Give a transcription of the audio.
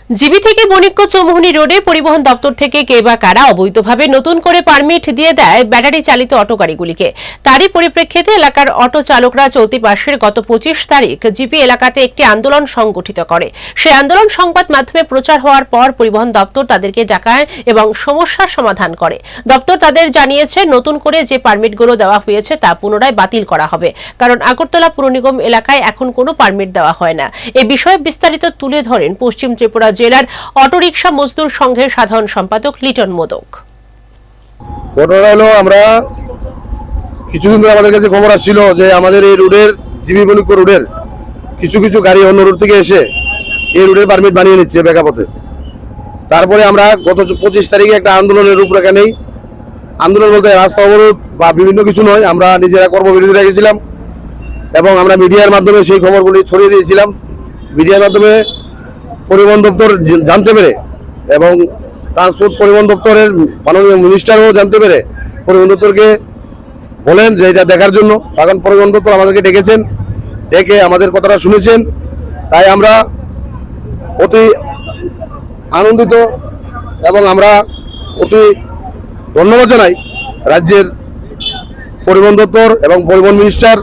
GB থেকে বণিক্য চৌমুহনী রোডে পরিবহন দপ্তর থেকে কে বা কারা অবৈধভাবে নতুন করে পারমিট দিয়ে দেয় ব্যাটারি চালিত অটো গাড়িগুলিকে। তারই পরিপ্রেক্ষিতে এলাকার অটো চালকরা চলতি মাসের গত 25 তারিখ জিপি এলাকাতে একটি আন্দোলন সংগঠিত করে। সেই আন্দোলন সংবাদ মাধ্যমে প্রচার হওয়ার পর পরিবহন দপ্তর তাদেরকে ডাকায় এবং সমস্যার সমাধান করে। দপ্তর তাদের জানিয়েছে নতুন করে যে পারমিটগুলো দেওয়া হয়েছে তা পুনরায় বাতিল করা হবে, কারণ আগরতলা পুর নিগম এলাকায় এখন কোনো পারমিট দেওয়া হয় না। এ বিষয়ে বিস্তারিত তুলে ধরেন পশ্চিম ত্রিপুরা জেলার অটোরিকশা মজদুর সংঘের সাধারণ সম্পাদক লিটন মোদক। ঘটনা হলো, আমরা কিছুদিন ধরে আমাদের কাছে খবর আসছিল যে আমাদের এই রুটের জিবি বণিক্য রুটের কিছু কিছু গাড়ি অন্য রুট থেকে এসে এই রুটের পারমিট বানিয়ে নিচ্ছে বেকাপথে। তারপরে আমরা গত 25 তারিখে একটা আন্দোলনের রূপরেখা নেই। আন্দোলন বলতে রাস্তা অবরোধ বা বিভিন্ন কিছু নয়, আমরা নিজেরা কর্মবিরতি রেখেছিলাম এবং আমরা মিডিয়ার মাধ্যমে সেই খবরগুলি ছড়িয়ে দিয়েছিলাম। মিডিয়ার মাধ্যমে পরিবহন দপ্তর জানতে পেরে এবং ট্রান্সপোর্ট পরিবহন দপ্তরের মাননীয় মিনিস্টারও জানতে পেরে পরিবহন দপ্তরকে বলেন যে এটা দেখার জন্য। তখন পরিবহন দপ্তর আমাদেরকে ডেকেছেন, ডেকে আমাদের কথাটা শুনেছেন। তাই আমরা অতি আনন্দিত এবং আমরা অতি ধন্যবাদ জানাই রাজ্যের পরিবহন দপ্তর এবং পরিবহন মিনিস্টার